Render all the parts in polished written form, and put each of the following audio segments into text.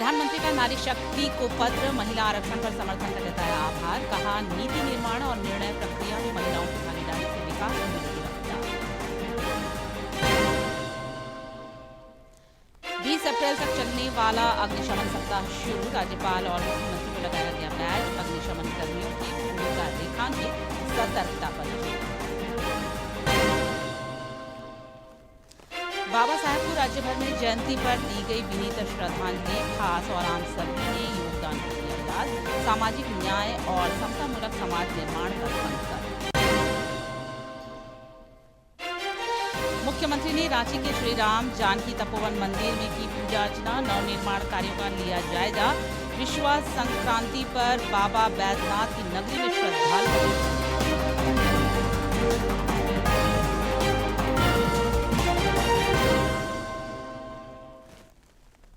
प्रधानमंत्री का नारी शक्ति को पत्र, महिला आरक्षण पर समर्थन का जताया आभार। कहा, नीति निर्माण और निर्णय प्रक्रिया में महिलाओं की भागीदारी से विकास में मिलेगी रफ्तार। 20 अप्रैल तक चलने वाला अग्निशमन सप्ताह शुरू, राज्यपाल और मुख्यमंत्री को लगाया गया बैज। अग्निशमन कर्मियों की भूमिका रेखांकित, सतर्कता पर जोर। बाबा साहब को राज्य भर में जयंती पर दी गई विनीत श्रद्धांजलि, खास और आम सभी ने योगदान किया याद। सामाजिक न्याय और समतामूलक समाज निर्माण पर संकल्प। मुख्यमंत्री ने रांची के श्री राम जानकी तपोवन मंदिर में की पूजा अर्चना, नवनिर्माण कार्यों का लिया जायजा। विश्वास संक्रांति पर बाबा बैद्यनाथ की नगरी में श्रद्धालु।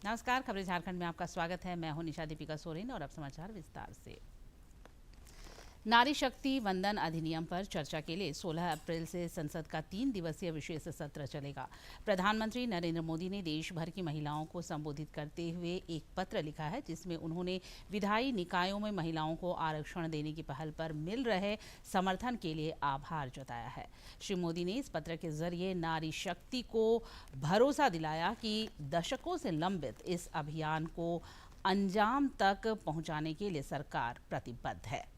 नमस्कार, खबरें झारखंड में आपका स्वागत है। मैं हूं निशा दीपिका सोरेन और अब समाचार विस्तार से। नारी शक्ति वंदन अधिनियम पर चर्चा के लिए 16 अप्रैल से संसद का 3 दिवसीय विशेष सत्र चलेगा। प्रधानमंत्री नरेंद्र मोदी ने देश भर की महिलाओं को संबोधित करते हुए एक पत्र लिखा है, जिसमें उन्होंने विधायी निकायों में महिलाओं को आरक्षण देने की पहल पर मिल रहे समर्थन के लिए आभार जताया है। श्री मोदी ने इस पत्र के जरिए नारी शक्ति को भरोसा दिलाया कि दशकों से लंबित इस अभियान को अंजाम तक पहुंचाने के लिए सरकार प्रतिबद्ध है।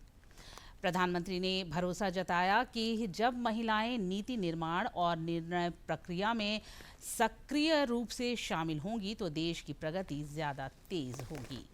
प्रधानमंत्री ने भरोसा जताया कि जब महिलाएं नीति निर्माण और निर्णय प्रक्रिया में सक्रिय रूप से शामिल होंगी तो देश की प्रगति ज्यादा तेज होगी।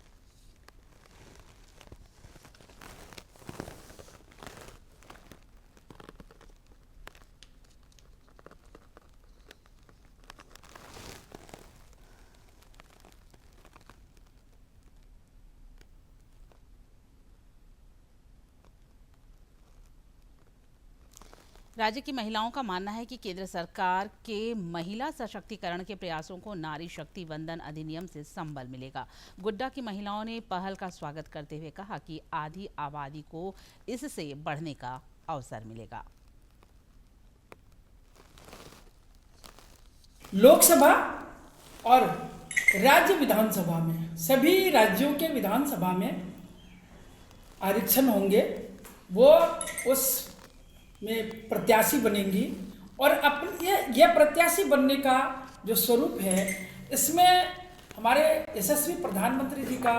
राज्य की महिलाओं का मानना है कि केंद्र सरकार के महिला सशक्तिकरण के प्रयासों को नारी शक्ति वंदन अधिनियम से संबल मिलेगा। गोड्डा की महिलाओं ने पहल का स्वागत करते हुए कहा कि आधी आबादी को इससे बढ़ने का अवसर मिलेगा। लोकसभा और राज्य विधानसभा में, सभी राज्यों के विधानसभा में आरक्षण होंगे, वो उस में प्रत्याशी बनेंगी और अपने ये प्रत्याशी बनने का जो स्वरूप है, इसमें हमारे यशस्वी प्रधानमंत्री जी का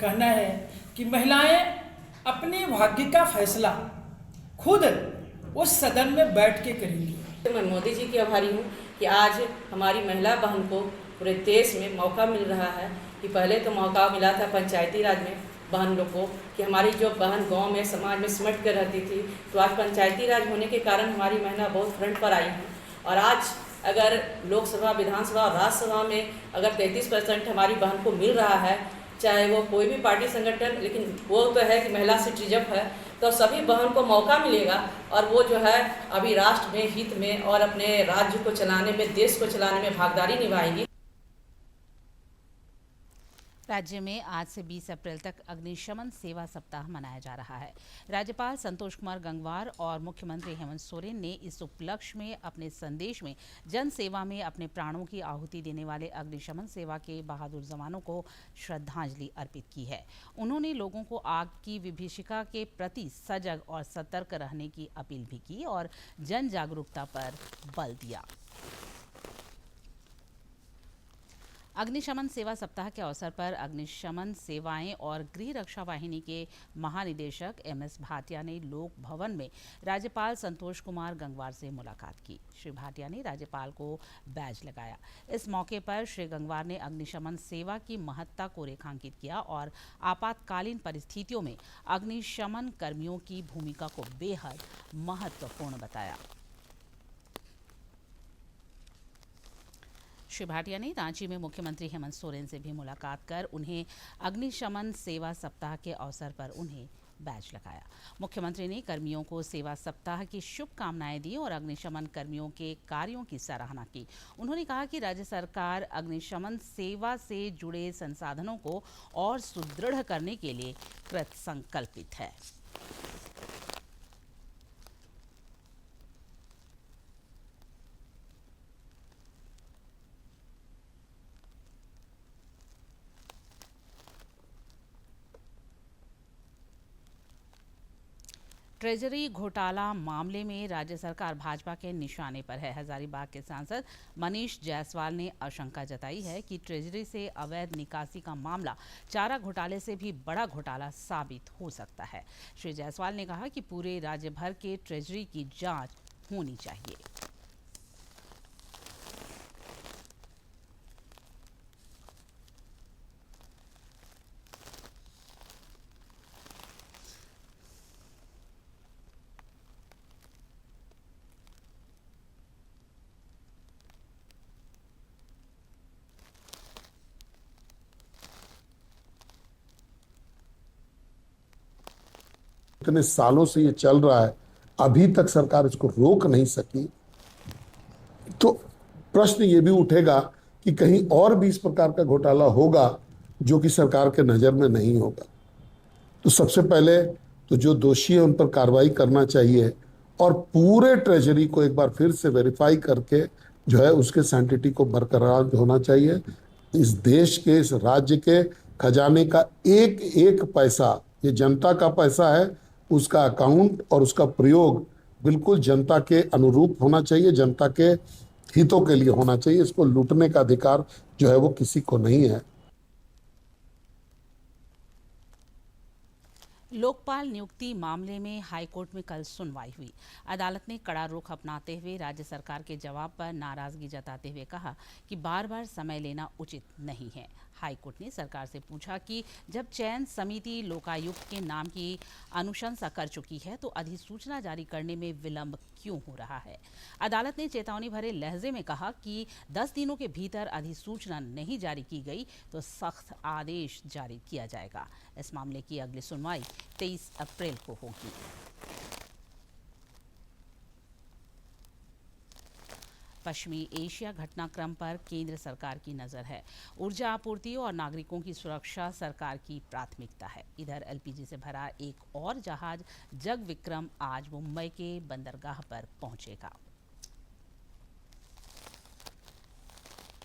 कहना है कि महिलाएं अपने भाग्य का फैसला खुद उस सदन में बैठ के करेंगी। मैं मोदी जी की आभारी हूँ कि आज हमारी महिला बहन को पूरे देश में मौका मिल रहा है कि पहले तो मौका मिला था पंचायती राज में बहन लोग को कि हमारी जो बहन गांव में समाज में सिमट कर रहती थी, तो आज पंचायती राज होने के कारण हमारी महिला बहुत फ्रंट पर आई हैं। और आज अगर लोकसभा, विधानसभा और राज्यसभा में अगर 33% हमारी बहन को मिल रहा है, चाहे वो कोई भी पार्टी संगठन, लेकिन वो तो है कि महिला सीट रिजर्व है, तो सभी बहन को मौका मिलेगा और वो जो है अभी राष्ट्र में हित में और अपने राज्य को चलाने में, देश को चलाने में भागीदारी निभाएंगी। राज्य में आज से 20 अप्रैल तक अग्निशमन सेवा सप्ताह मनाया जा रहा है। राज्यपाल संतोष कुमार गंगवार और मुख्यमंत्री हेमंत सोरेन ने इस उपलक्ष्य में अपने संदेश में जन सेवा में अपने प्राणों की आहुति देने वाले अग्निशमन सेवा के बहादुर जवानों को श्रद्धांजलि अर्पित की है। उन्होंने लोगों को आग की विभीषिका के प्रति सजग और सतर्क रहने की अपील भी की और जन जागरूकता पर बल दिया। अग्निशमन सेवा सप्ताह के अवसर पर अग्निशमन सेवाएं और गृह रक्षा वाहिनी के महानिदेशक MS भाटिया ने लोक भवन में राज्यपाल संतोष कुमार गंगवार से मुलाकात की। श्री भाटिया ने राज्यपाल को बैज लगाया। इस मौके पर श्री गंगवार ने अग्निशमन सेवा की महत्ता को रेखांकित किया और आपातकालीन परिस्थितियों में अग्निशमन कर्मियों की भूमिका को बेहद महत्वपूर्ण बताया। श्री भाटिया ने रांची में मुख्यमंत्री हेमंत सोरेन से भी मुलाकात कर उन्हें अग्निशमन सेवा सप्ताह के अवसर पर उन्हें बैज लगाया। मुख्यमंत्री ने कर्मियों को सेवा सप्ताह की शुभकामनाएं दी और अग्निशमन कर्मियों के कार्यों की सराहना की। उन्होंने कहा कि राज्य सरकार अग्निशमन सेवा से जुड़े संसाधनों को और सुदृढ़ करने के लिए कृत संकल्पित है। ट्रेजरी घोटाला मामले में राज्य सरकार भाजपा के निशाने पर है। हजारीबाग के सांसद मनीष जायसवाल ने आशंका जताई है कि ट्रेजरी से अवैध निकासी का मामला चारा घोटाले से भी बड़ा घोटाला साबित हो सकता है। श्री जायसवाल ने कहा कि पूरे राज्य भर के ट्रेजरी की जांच होनी चाहिए। इतने सालों से ये चल रहा है, अभी तक सरकार इसको रोक नहीं सकी, तो प्रश्न ये भी उठेगा कि कहीं और भी इस प्रकार का घोटाला होगा जो कि सरकार के नजर में नहीं होगा। तो सबसे पहले तो जो दोषी है उन पर कार्रवाई करना चाहिए और पूरे ट्रेजरी को एक बार फिर से वेरीफाई करके जो है उसके सैंटिटी को बरकरार होना चाहिए। इस देश के, इस राज्य के खजाने का एक एक पैसा, ये जनता का पैसा है, उसका अकाउंट और उसका प्रयोग बिल्कुल जनता के अनुरूप होना चाहिए, जनता के हितों के लिए होना चाहिए। इसको लूटने का अधिकार जो है वो किसी को नहीं है। लोकपाल नियुक्ति मामले में हाईकोर्ट में कल सुनवाई हुई। अदालत ने कड़ा रुख अपनाते हुए राज्य सरकार के जवाब पर नाराजगी जताते हुए कहा कि बार बार समय लेना उचित नहीं है। हाईकोर्ट ने सरकार से पूछा कि जब चयन समिति लोकायुक्त के नाम की अनुशंसा कर चुकी है तो अधिसूचना जारी करने में विलंब क्यों हो रहा है। अदालत ने चेतावनी भरे लहजे में कहा कि 10 दिनों के भीतर अधिसूचना नहीं जारी की गई तो सख्त आदेश जारी किया जाएगा। इस मामले की अगली सुनवाई 23 अप्रैल को होगी। पश्चिमी एशिया घटनाक्रम पर केंद्र सरकार की नजर है। ऊर्जा आपूर्ति और नागरिकों की सुरक्षा सरकार की प्राथमिकता है। इधर एलपीजी से भरा एक और जहाज जग विक्रम आज मुंबई के बंदरगाह पर पहुंचेगा।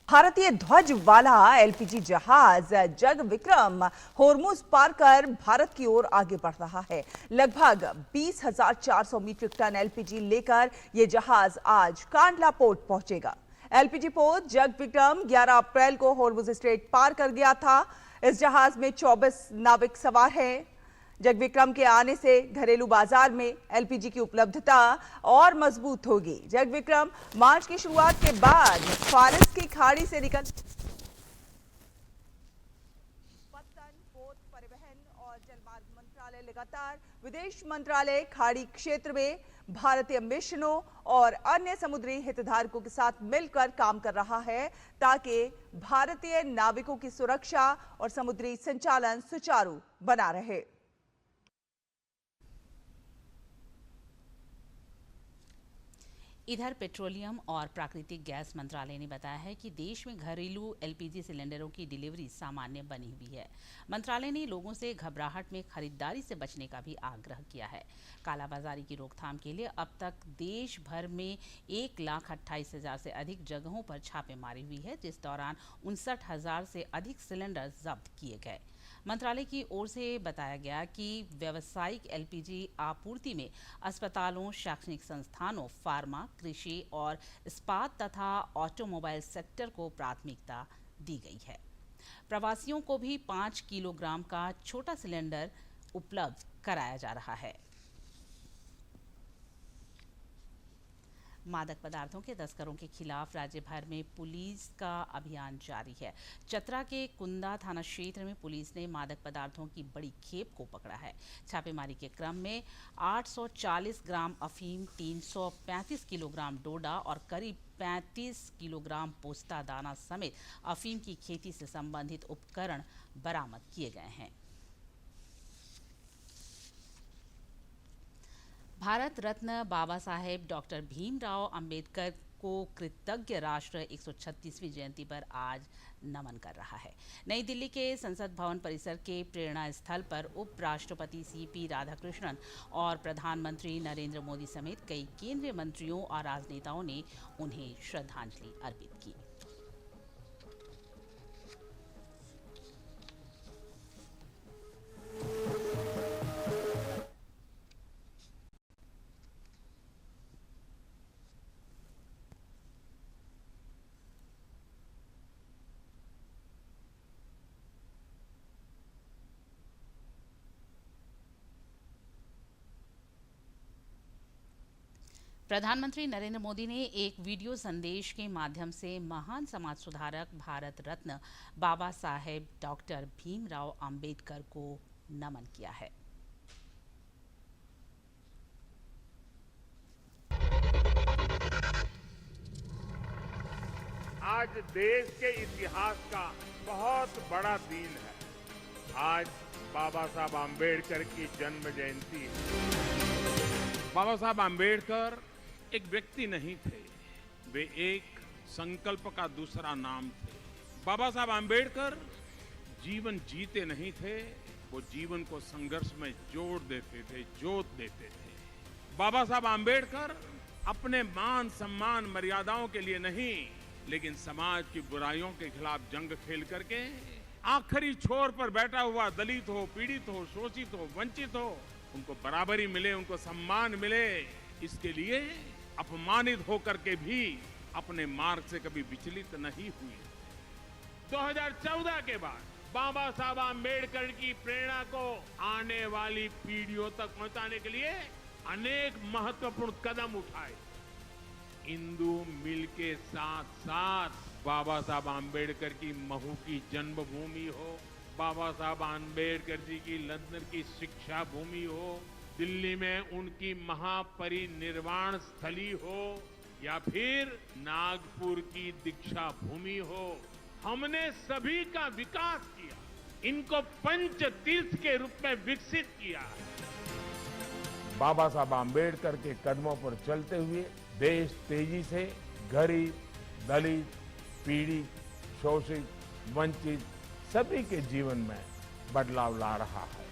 भारतीय ध्वज वाला एलपीजी जहाज जग विक्रम होर्मुज पार कर भारत की ओर आगे बढ़ रहा है। लगभग 20,400 मीट्रिक टन एलपीजी लेकर यह जहाज आज कांडला पोर्ट पहुंचेगा। एलपीजी पोर्ट जग विक्रम 11 अप्रैल को होर्मुज स्ट्रेट पार कर गया था। इस जहाज में 24 नाविक सवार हैं। जग विक्रम के आने से घरेलू बाजार में एलपीजी की उपलब्धता और मजबूत होगी। जग विक्रम मार्च की शुरुआत के बाद फारस की खाड़ी से निकल पत्तन, पोर्ट, परिवहन और जलमार्ग मंत्रालय लगातार विदेश मंत्रालय खाड़ी क्षेत्र में भारतीय मिशनों और अन्य समुद्री हितधारकों के साथ मिलकर काम कर रहा है ताकि भारतीय नाविकों की सुरक्षा और समुद्री संचालन सुचारू बना रहे। इधर पेट्रोलियम और प्राकृतिक गैस मंत्रालय ने बताया है कि देश में घरेलू एलपीजी सिलेंडरों की डिलीवरी सामान्य बनी हुई है। मंत्रालय ने लोगों से घबराहट में खरीदारी से बचने का भी आग्रह किया है। कालाबाजारी की रोकथाम के लिए अब तक देश भर में 1,28,000 से अधिक जगहों पर छापेमारी हुई है, जिस दौरान 59,000 से अधिक सिलेंडर जब्त किए गए। मंत्रालय की ओर से बताया गया कि व्यावसायिक एलपीजी आपूर्ति में अस्पतालों, शैक्षणिक संस्थानों, फार्मा, कृषि और इस्पात तथा ऑटोमोबाइल सेक्टर को प्राथमिकता दी गई है। प्रवासियों को भी 5 किलोग्राम का छोटा सिलेंडर उपलब्ध कराया जा रहा है। मादक पदार्थों के तस्करों के खिलाफ राज्य भर में पुलिस का अभियान जारी है। चतरा के कुंदा थाना क्षेत्र में पुलिस ने मादक पदार्थों की बड़ी खेप को पकड़ा है। छापेमारी के क्रम में 840 ग्राम अफीम, 335 किलोग्राम डोडा और करीब 35 किलोग्राम पोस्ता दाना समेत अफीम की खेती से संबंधित उपकरण बरामद किए गए हैं। भारत रत्न बाबा साहेब डॉक्टर भीमराव अंबेडकर को कृतज्ञ राष्ट्र 136वीं जयंती पर आज नमन कर रहा है। नई दिल्ली के संसद भवन परिसर के प्रेरणा स्थल पर उपराष्ट्रपति सीपी राधाकृष्णन और प्रधानमंत्री नरेंद्र मोदी समेत कई केंद्रीय मंत्रियों और राजनेताओं ने उन्हें श्रद्धांजलि अर्पित की। प्रधानमंत्री नरेंद्र मोदी ने एक वीडियो संदेश के माध्यम से महान समाज सुधारक भारत रत्न बाबा साहेब डॉक्टर भीमराव अंबेडकर को नमन किया है। आज देश के इतिहास का बहुत बड़ा दिन है। आज बाबा साहब आम्बेडकर की जन्म जयंती है। बाबा साहब आम्बेडकर एक व्यक्ति नहीं थे, वे एक संकल्प का दूसरा नाम थे। बाबा साहब आम्बेडकर जीवन जीते नहीं थे, वो जीवन को संघर्ष में जोड़ देते थे, जोत देते थे। बाबा साहब आम्बेडकर अपने मान सम्मान मर्यादाओं के लिए नहीं, लेकिन समाज की बुराइयों के खिलाफ जंग खेल करके आखिरी छोर पर बैठा हुआ दलित हो, पीड़ित हो, शोषित हो, वंचित हो, उनको बराबरी मिले, उनको सम्मान मिले, इसके लिए अपमानित होकर के भी अपने मार्ग से कभी विचलित नहीं हुई। 2014 के बाद बाबा साहब आम्बेडकर की प्रेरणा को आने वाली पीढ़ियों तक पहुंचाने के लिए अनेक महत्वपूर्ण कदम उठाए। हिंदू मिल के साथ साथ बाबा साहब आम्बेडकर की महू की जन्मभूमि हो, बाबा साहब आम्बेडकर जी की लंदन की शिक्षा भूमि हो, दिल्ली में उनकी महापरिनिर्वाण स्थली हो, या फिर नागपुर की दीक्षा भूमि हो, हमने सभी का विकास किया, इनको पंच तीर्थ के रूप में विकसित किया। बाबा साहब आम्बेडकर के कदमों पर चलते हुए देश तेजी से गरीब, दलित, पीड़ित, शोषित, वंचित सभी के जीवन में बदलाव ला रहा है।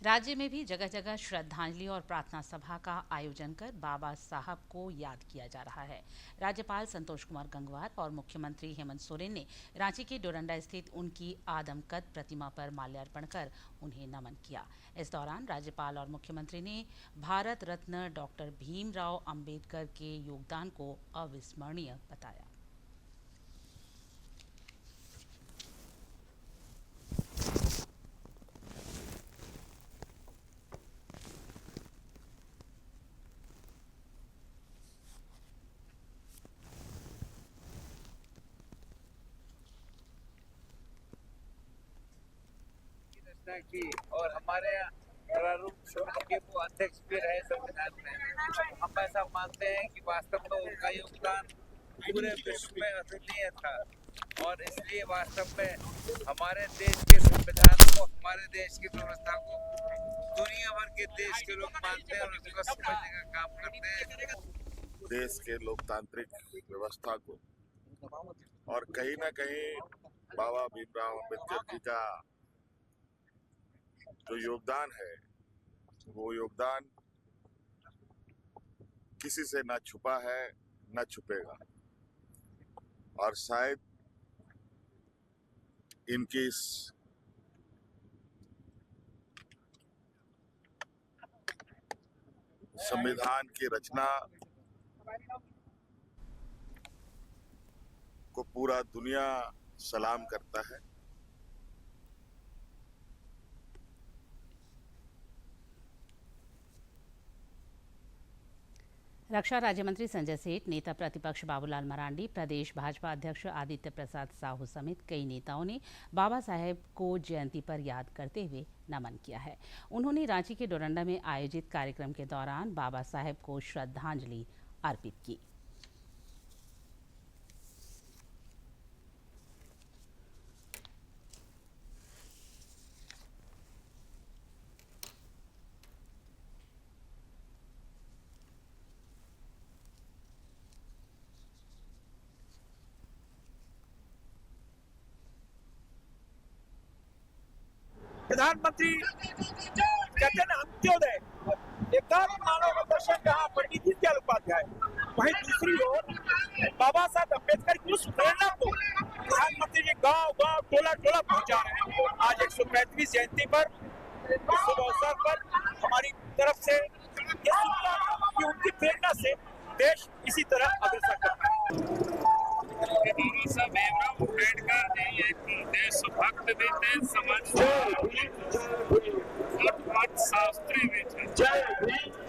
राज्य में भी जगह जगह श्रद्धांजलि और प्रार्थना सभा का आयोजन कर बाबा साहब को याद किया जा रहा है। राज्यपाल संतोष कुमार गंगवार और मुख्यमंत्री हेमंत सोरेन ने रांची के डोरंडा स्थित उनकी आदमकद प्रतिमा पर माल्यार्पण कर उन्हें नमन किया। इस दौरान राज्यपाल और मुख्यमंत्री ने भारत रत्न डॉक्टर भीमराव अंबेडकर के योगदान को अविस्मरणीय बताया। की और हमारे प्रारूप समिति के वो अध्यक्ष भी रहे संविधान में। हम ऐसा मानते हैं कि वास्तव में उनका योगदान पूरे विश्व में अतुलनीय था और इसलिए वास्तव में हमारे देश के संविधान को, हमारे देश की व्यवस्था को दुनिया भर के देश के लोग मानते हैं और उसको समझने का काम करते हैं। देश के लोकतांत्रिक व्यवस्था को और कहीं ना कहीं बाबा भीमराव अंबेडकर जी का जो योगदान है, वो योगदान किसी से ना छुपा है ना छुपेगा। और शायद इनकी इस संविधान की रचना को पूरा दुनिया सलाम करता है। रक्षा राज्य मंत्री संजय सेठ, नेता प्रतिपक्ष बाबूलाल मरांडी, प्रदेश भाजपा अध्यक्ष आदित्य प्रसाद साहू समेत कई नेताओं ने बाबा साहेब को जयंती पर याद करते हुए नमन किया है। उन्होंने रांची के डोरंडा में आयोजित कार्यक्रम के दौरान बाबा साहेब को श्रद्धांजलि अर्पित की। प्रधानमंत्री कहते हैं अंत्योदय, एकात्म मानव का दर्शन कहा पंडित दीनदयाल उपाध्याय। वहीं दूसरी ओर बाबा साहब अम्बेडकर की उस प्रेरणा को प्रधानमंत्री जी गांव गांव टोला टोला पहुंचा रहे हैं। आज 135वीं जयंती पर शुभ अवसर पर हमारी तरफ से ये शुभकामना कि उनकी प्रेरणा से देश इसी तरह अग्रसर करता है। कि बाबा साहब भीमराव अम्बेडकर जी एक देशभक्त भी थे, समझदार भी थे, अर्थशास्त्री भी थे।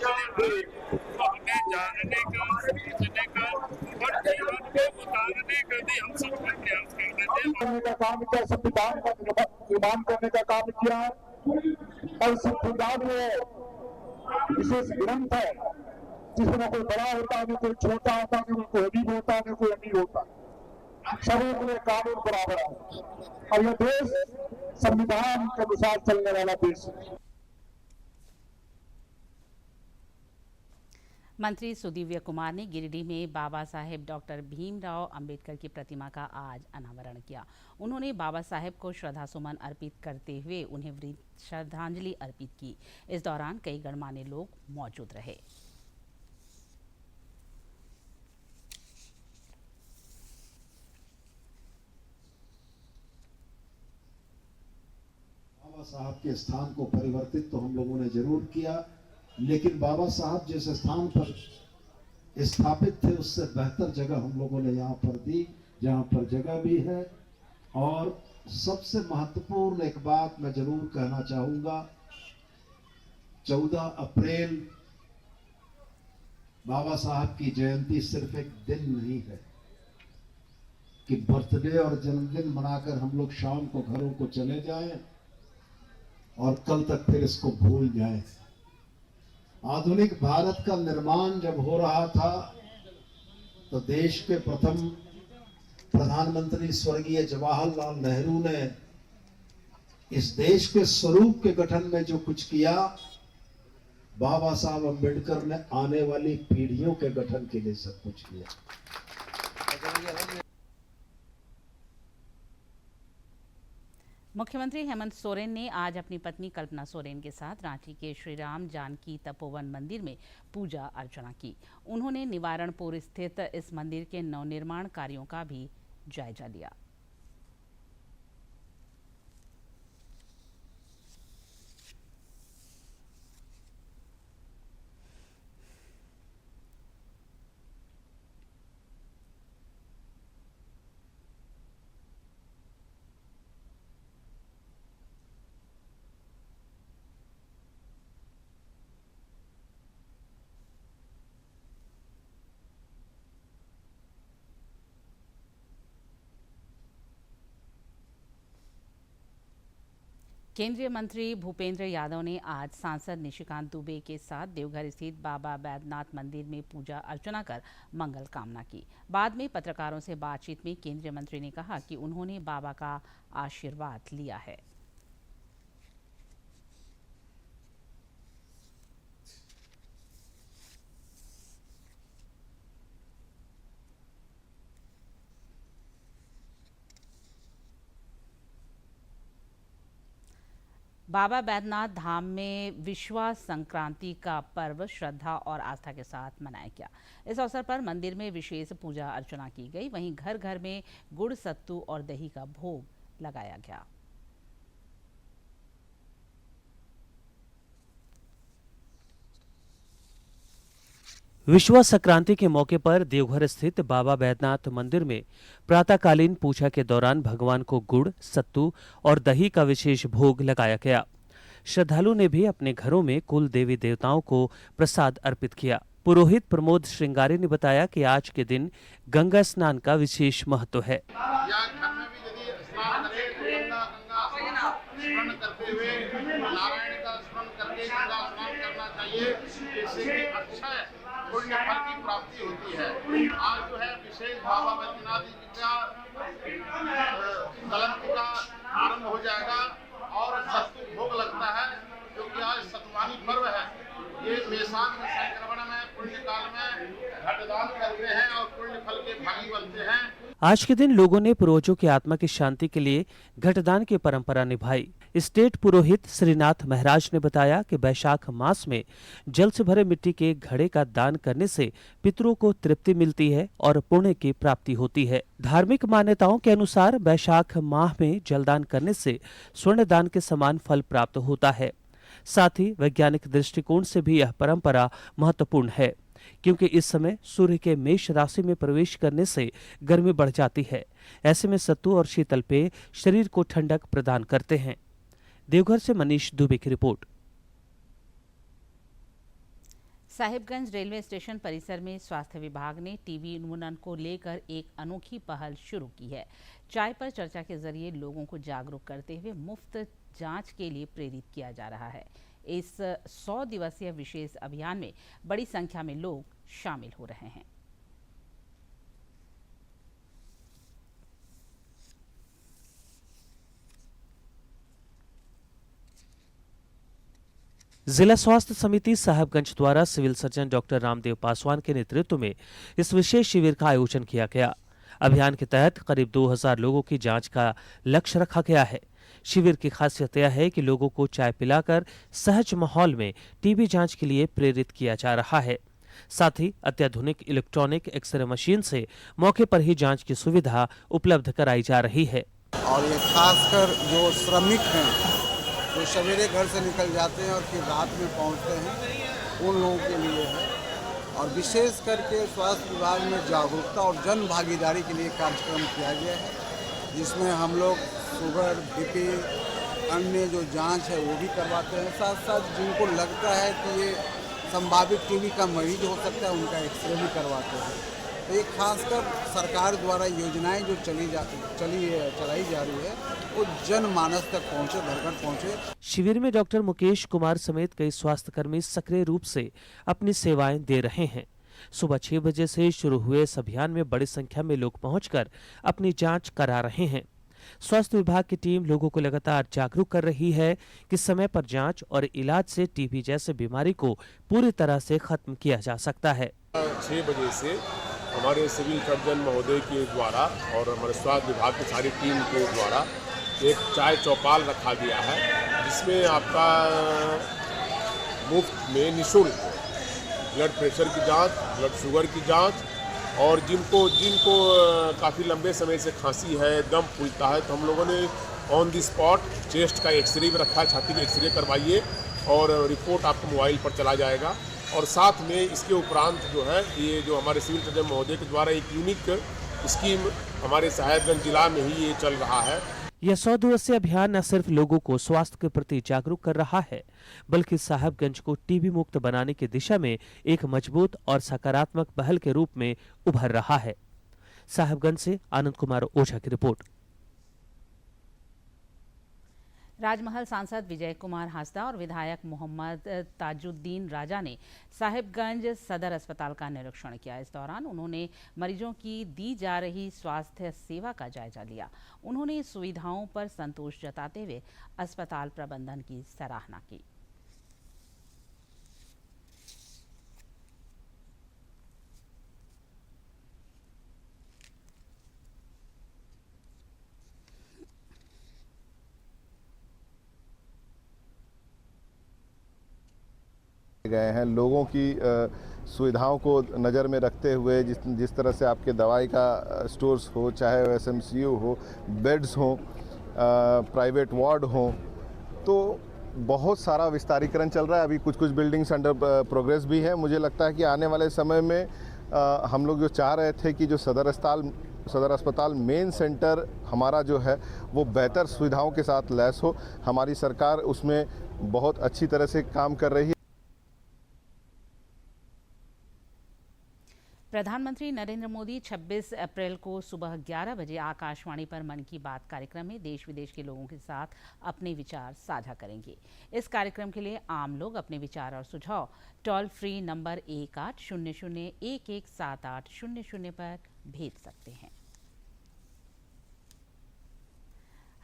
तो हमें जानने का, समझने का और जीवन में उतारने का भी हम सबको प्रयास करने थे। का काम किया, संविधान का निर्माण करने का काम किया है। और संविधान में विशेष ग्रंथ है जिसमें कोई बड़ा होता है, कोई छोटा होता है, कोई गरीब होता है, कोई अमीर होता है, सभी के लिए कानून बराबर है। और यह देश संविधान के अनुसार चलने वाला देश है। मंत्री सुदीव्य कुमार ने गिरिडीह में बाबा साहेब डॉक्टर भीमराव अंबेडकर की प्रतिमा का आज अनावरण किया। उन्होंने बाबा साहेब को श्रद्धासुमन अर्पित करते हुए उन्हें श्रद्धांजलि अर्पित की। इस दौरान कई गणमान्य लोग मौजूद रहे। बाबा साहब के स्थान को परिवर्तित तो हम लोगों ने जरूर किया, लेकिन बाबा साहब जिस स्थान पर स्थापित थे उससे बेहतर जगह हम लोगों ने यहाँ पर दी, जहाँ पर जगह भी है। और सबसे महत्वपूर्ण एक बात मैं जरूर कहना चाहूंगा, 14 अप्रैल बाबा साहब की जयंती सिर्फ एक दिन नहीं है कि बर्थडे और जन्मदिन मनाकर हम लोग शाम को घरों को चले जाएं और कल तक फिर इसको भूल जाएं। आधुनिक भारत का निर्माण जब हो रहा था तो देश के प्रथम प्रधानमंत्री स्वर्गीय जवाहरलाल नेहरू ने इस देश के स्वरूप के गठन में जो कुछ किया, बाबा साहब अम्बेडकर ने आने वाली पीढ़ियों के गठन के लिए सब कुछ किया। मुख्यमंत्री हेमंत सोरेन ने आज अपनी पत्नी कल्पना सोरेन के साथ रांची के श्री राम जानकी तपोवन मंदिर में पूजा अर्चना की। उन्होंने निवारणपुर स्थित इस मंदिर के नवनिर्माण कार्यों का भी जायजा लिया। केंद्रीय मंत्री भूपेंद्र यादव ने आज सांसद निशिकांत दुबे के साथ देवघर स्थित बाबा बैद्यनाथ मंदिर में पूजा अर्चना कर मंगल कामना की। बाद में पत्रकारों से बातचीत में केंद्रीय मंत्री ने कहा कि उन्होंने बाबा का आशीर्वाद लिया है। बाबा बैद्यनाथ धाम में विश्वा संक्रांति का पर्व श्रद्धा और आस्था के साथ मनाया गया। इस अवसर पर मंदिर में विशेष पूजा अर्चना की गई। वहीं घर घर में गुड़, सत्तू और दही का भोग लगाया गया। विश्वा संक्रांति के मौके पर देवघर स्थित बाबा बैद्यनाथ मंदिर में प्रातःकालीन पूजा के दौरान भगवान को गुड़, सत्तू और दही का विशेष भोग लगाया गया। श्रद्धालु ने भी अपने घरों में कुल देवी देवताओं को प्रसाद अर्पित किया। पुरोहित प्रमोद श्रृंगारी ने बताया कि आज के दिन गंगा स्नान का विशेष महत्व है। पुण्य फल की प्राप्ति होती है। आज जो है विशेष बाबा बैद्यनाथ जी का कलंक का आरंभ हो जाएगा और सत्तू भोग लगता है, क्योंकि आज सतवानी पर्व है। ये मेषान में संक्रमण में पुण्य काल में घटदान करते हैं और पुण्य फल के भागी बनते हैं। आज के दिन लोगों ने पूर्वजों की आत्मा की शांति के लिए घटदान की परंपरा निभाई। स्टेट पुरोहित श्रीनाथ महाराज ने बताया कि वैशाख मास में जल से भरे मिट्टी के घड़े का दान करने से पितरों को तृप्ति मिलती है और पुण्य की प्राप्ति होती है। धार्मिक मान्यताओं के अनुसार वैशाख माह में जलदान करने से स्वर्ण दान के समान फल प्राप्त होता है। साथ ही वैज्ञानिक दृष्टिकोण से भी यह परंपरा महत्वपूर्ण है। क्योंकि इस समय सूर्य के मेष राशि में प्रवेश करने से गर्मी बढ़ जाती है। ऐसे में सत्तू और शीतल पेय शरीर को ठंडक प्रदान करते हैं। देवघर से मनीष दुबे की रिपोर्ट। साहिबगंज रेलवे स्टेशन परिसर में स्वास्थ्य विभाग ने टीबी उन्मूलन को लेकर एक अनोखी पहल शुरू की है। चाय पर चर्चा के जरिए लोगों को जागरूक करते हुए मुफ्त जांच के लिए प्रेरित किया जा रहा है। इस 100 दिवसीय विशेष अभियान में बड़ी संख्या में लोग शामिल हो रहे हैं। जिला स्वास्थ्य समिति साहिबगंज द्वारा civil surgeon doctor Ramdev Paswan के नेतृत्व में इस विशेष शिविर का आयोजन किया गया। अभियान के तहत करीब 2000 लोगों की जांच का लक्ष्य रखा गया है। शिविर की खासियत यह है कि लोगों को चाय पिलाकर सहज माहौल में टीबी जांच के लिए प्रेरित किया जा रहा है। साथ ही अत्याधुनिक इलेक्ट्रॉनिक एक्सरे मशीन से मौके पर ही जांच की सुविधा उपलब्ध कराई जा रही है। और ये खासकर जो श्रमिक हैं, जो सवेरे घर से निकल जाते हैं और फिर रात में पहुंचते हैं, उन लोगों के लिए है। और विशेष करके स्वास्थ्य विभाग में जागरूकता और जन भागीदारी के लिए कार्यक्रम किया गया है, जिसमें हम लोग शुगर, बीपी, अन्य जो जांच है वो भी करवाते हैं। साथ साथ जिनको लगता है कि ये संभावित टीबी का मरीज हो सकता है, उनका एक्सरे भी करवाते हैं। तो ये खासकर सरकार द्वारा योजनाएं जो चलाई जा रही है वो जनमानस तक पहुंचे, घर घर पहुंचे। शिविर में डॉक्टर मुकेश कुमार समेत कई स्वास्थ्यकर्मी सक्रिय रूप से अपनी सेवाएं दे रहे हैं। सुबह 6 बजे से शुरू हुए इस अभियान में बड़ी संख्या में लोग पहुंचकर अपनी जांच करा रहे हैं। स्वास्थ्य विभाग की टीम लोगों को लगातार जागरूक कर रही है कि समय पर जांच और इलाज से टीबी जैसे बीमारी को पूरी तरह से खत्म किया जा सकता है। 6 बजे से हमारे सिविल सर्जन महोदय के द्वारा और हमारे स्वास्थ्य विभाग की सारी टीम के द्वारा एक चाय चौपाल रखा गया है, जिसमें आपका मुफ्त में निःशुल्क ब्लड प्रेशर की जांच, ब्लड शुगर की जांच, और जिनको काफ़ी लंबे समय से खांसी है, दम फूलता है, तो हम लोगों ने ऑन दी स्पॉट चेस्ट का एक्सरे भी रखा है। छाती का एक्सरे करवाइए और रिपोर्ट आपको मोबाइल पर चला जाएगा। और साथ में इसके उपरांत जो है ये जो हमारे सिविल सर्जन महोदय के द्वारा एक यूनिक स्कीम हमारे साहिबगंज जिला में ही ये चल रहा है। यह 100 दिवसीय अभियान न सिर्फ लोगों को स्वास्थ्य के प्रति जागरूक कर रहा है, बल्कि साहिबगंज को टीबी मुक्त बनाने की दिशा में एक मजबूत और सकारात्मक पहल के रूप में उभर रहा है। साहिबगंज से आनंद कुमार ओझा की रिपोर्ट। राजमहल सांसद विजय कुमार हांसदा और विधायक मोहम्मद ताजुद्दीन राजा ने साहिबगंज सदर अस्पताल का निरीक्षण किया। इस दौरान उन्होंने मरीजों की दी जा रही स्वास्थ्य सेवा का जायजा लिया। उन्होंने सुविधाओं पर संतोष जताते हुए अस्पताल प्रबंधन की सराहना की। गए हैं लोगों की सुविधाओं को नज़र में रखते हुए, जिस तरह से आपके दवाई का स्टोर्स हो, चाहे एसएमसीयू हो, बेड्स हों, प्राइवेट वार्ड हों, तो बहुत सारा विस्तारीकरण चल रहा है। अभी कुछ बिल्डिंग्स अंडर प्रोग्रेस भी है। मुझे लगता है कि आने वाले समय में हम लोग जो चाह रहे थे कि जो सदर अस्पताल मेन सेंटर हमारा जो है वो बेहतर सुविधाओं के साथ लैस हो, हमारी सरकार उसमें बहुत अच्छी तरह से काम कर रही है। प्रधानमंत्री नरेंद्र मोदी 26 अप्रैल को सुबह 11 बजे आकाशवाणी पर मन की बात कार्यक्रम में देश विदेश के लोगों के साथ अपने विचार साझा करेंगे। इस कार्यक्रम के लिए आम लोग अपने विचार और सुझाव टोल फ्री नंबर 1800117800 पर भेज सकते हैं।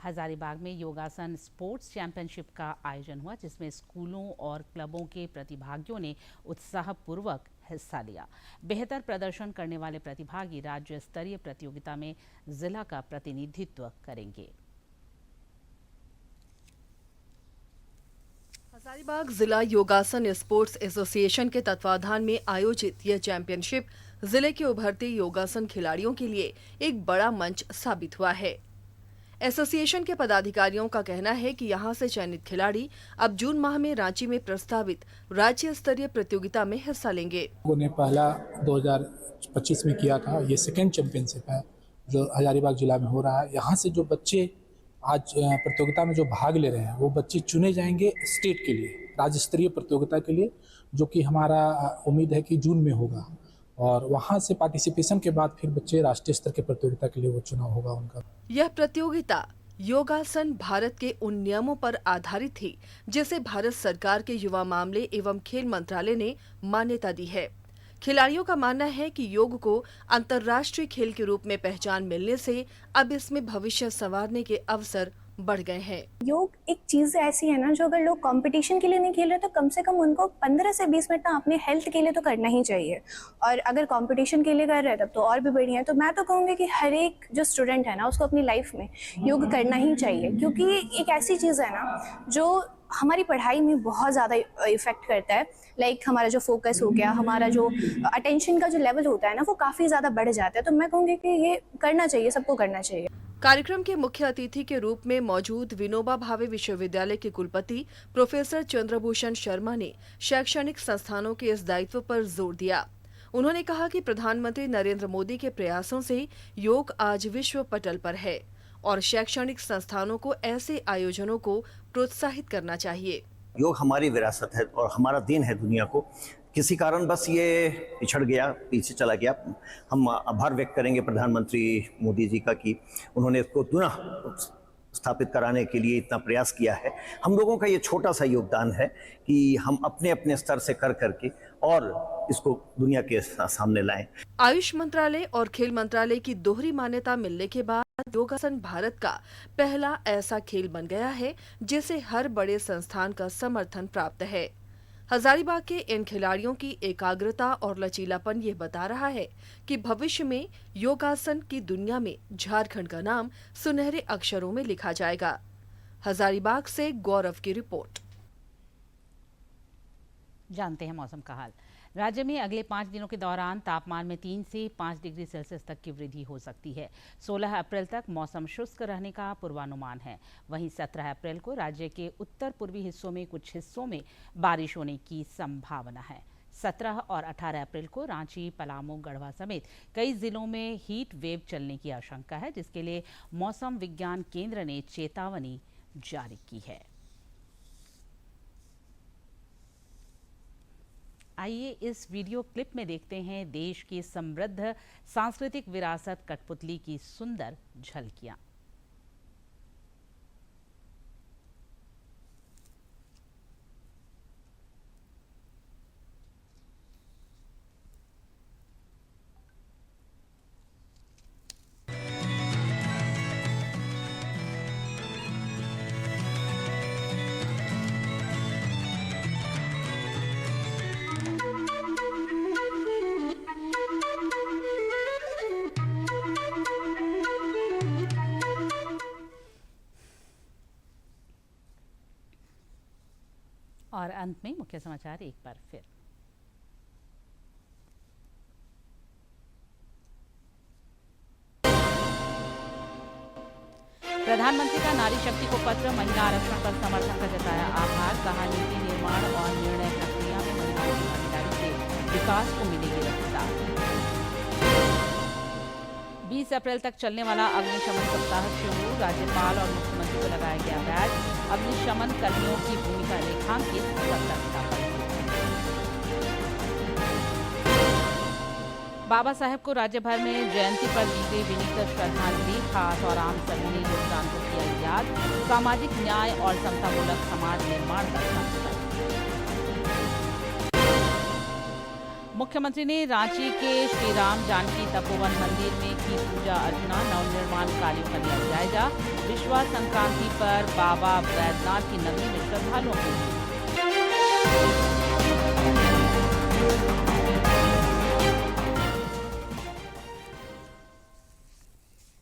हजारीबाग में योगासन स्पोर्ट्स चैंपियनशिप का आयोजन हुआ, जिसमें स्कूलों और क्लबों के प्रतिभागियों ने उत्साहपूर्वक हिस्सा लिया। बेहतर प्रदर्शन करने वाले प्रतिभागी राज्य स्तरीय प्रतियोगिता में जिला का प्रतिनिधित्व करेंगे। हजारीबाग जिला योगासन स्पोर्ट्स एसोसिएशन के तत्वाधान में आयोजित यह चैंपियनशिप जिले के उभरते योगासन खिलाड़ियों के लिए एक बड़ा मंच साबित हुआ है। एसोसिएशन के पदाधिकारियों का कहना है कि यहां से चयनित खिलाड़ी अब जून माह में रांची में प्रस्तावित राज्य स्तरीय प्रतियोगिता में हिस्सा लेंगे। लोगों ने पहला 2025 में किया था, ये सेकेंड चैंपियनशिप है जो हजारीबाग जिला में हो रहा है। यहाँ से जो बच्चे आज प्रतियोगिता में जो भाग ले रहे हैं वो बच्चे चुने जाएंगे स्टेट के लिए, राज्य स्तरीय प्रतियोगिता के लिए, जो कि हमारा उम्मीद है कि जून में होगा। और वहाँ से पार्टिसिपेशन के बाद फिर बच्चे राष्ट्रीय स्तर के प्रतियोगिता के लिए वो चुनाव होगा उनका। यह प्रतियोगिता योगासन भारत के उन नियमों पर आधारित थी जिसे भारत सरकार के युवा मामले एवं खेल मंत्रालय ने मान्यता दी है। खिलाड़ियों का मानना है कि योग को अंतर्राष्ट्रीय खेल के रूप में पहचान मिलने से अब इसमें भविष्य संवारने के अवसर बढ़ गए हैं। योग एक चीज ऐसी है ना, जो अगर लोग कंपटीशन के लिए नहीं खेल रहे तो कम से कम उनको 15 से 20 मिनट ना अपने हेल्थ के लिए तो करना ही चाहिए, और अगर कंपटीशन के लिए कर रहे हैं तब तो और भी बढ़िया है। तो मैं तो कहूँगी कि हर एक जो स्टूडेंट है ना उसको अपनी लाइफ में योग करना ही चाहिए, क्योंकि एक ऐसी चीज़ है ना जो हमारी पढ़ाई में बहुत ज़्यादा इफेक्ट करता है। लाइक हमारा जो फोकस हो गया, हमारा जो अटेंशन का जो लेवल होता है ना वो काफ़ी ज़्यादा बढ़ जाता है। तो मैं कहूँगी कि ये करना चाहिए, सबको करना चाहिए। कार्यक्रम के मुख्य अतिथि के रूप में मौजूद विनोबा भावे विश्वविद्यालय के कुलपति प्रोफेसर चंद्रभूषण शर्मा ने शैक्षणिक संस्थानों के इस दायित्व पर जोर दिया। उन्होंने कहा कि प्रधानमंत्री नरेंद्र मोदी के प्रयासों से योग आज विश्व पटल पर है और शैक्षणिक संस्थानों को ऐसे आयोजनों को प्रोत्साहित करना चाहिए। योग हमारी विरासत है और हमारा देन है दुनिया को। किसी कारण बस ये पिछड़ गया, पीछे चला गया। हम आभार व्यक्त करेंगे प्रधानमंत्री मोदी जी का कि उन्होंने इसको पुनः स्थापित कराने के लिए इतना प्रयास किया है। हम लोगों का ये छोटा सा योगदान है कि हम अपने अपने स्तर से कर करके और इसको दुनिया के सामने लाएं। आयुष मंत्रालय और खेल मंत्रालय की दोहरी मान्यता मिलने के बाद योगासन भारत का पहला ऐसा खेल बन गया है जिसे हर बड़े संस्थान का समर्थन प्राप्त है। हजारीबाग के इन खिलाड़ियों की एकाग्रता और लचीलापन ये बता रहा है कि भविष्य में योगासन की दुनिया में झारखंड का नाम सुनहरे अक्षरों में लिखा जाएगा। हजारीबाग से गौरव की रिपोर्ट। जानते हैं मौसम का हाल। राज्य में अगले 5 दिनों के दौरान तापमान में 3 से 5 डिग्री सेल्सियस तक की वृद्धि हो सकती है। 16 अप्रैल तक मौसम शुष्क रहने का पूर्वानुमान है। वहीं 17 अप्रैल को राज्य के उत्तर पूर्वी हिस्सों में कुछ हिस्सों में बारिश होने की संभावना है। 17 और 18 अप्रैल को रांची, पलामू, गढ़वा समेत कई जिलों में हीट वेव चलने की आशंका है, जिसके लिए मौसम विज्ञान केंद्र ने चेतावनी जारी की है। आइए इस वीडियो क्लिप में देखते हैं देश की समृद्ध सांस्कृतिक विरासत कठपुतली की सुंदर झलकियां। और अंत में मुख्य समाचार एक बार फिर। प्रधानमंत्री का नारी शक्ति को पत्र, महिला आरक्षण पर समर्थन का जताया आभार। कहा नीति निर्माण और निर्णय प्रक्रिया में महिलाओं की भागीदारी से विकास को मिलेगी रफ्तार। 20 अप्रैल तक चलने वाला अग्निशमन सप्ताह शुरू, राज्यपाल और मुख्यमंत्री को लगाया गया बैच। अग्निशमन कर्मियों की भूमिका रेखांकित, सतर्कता पर। बाबा साहेब को राज्य भर में जयंती पर दी गई विनीत श्रद्धांजलि, खास और आम सभी ने योगदान को किया याद। सामाजिक न्याय और समतामूलक समाज निर्माण का संकल्प। मुख्यमंत्री ने रांची के श्री राम जानकी तपोवन मंदिर में की पूजा अर्चना, नवनिर्माण कार्यों का लिया जायजा। विश्वास संक्रांति पर बाबा बैद्यनाथ की नगरी में श्रद्धालुओं की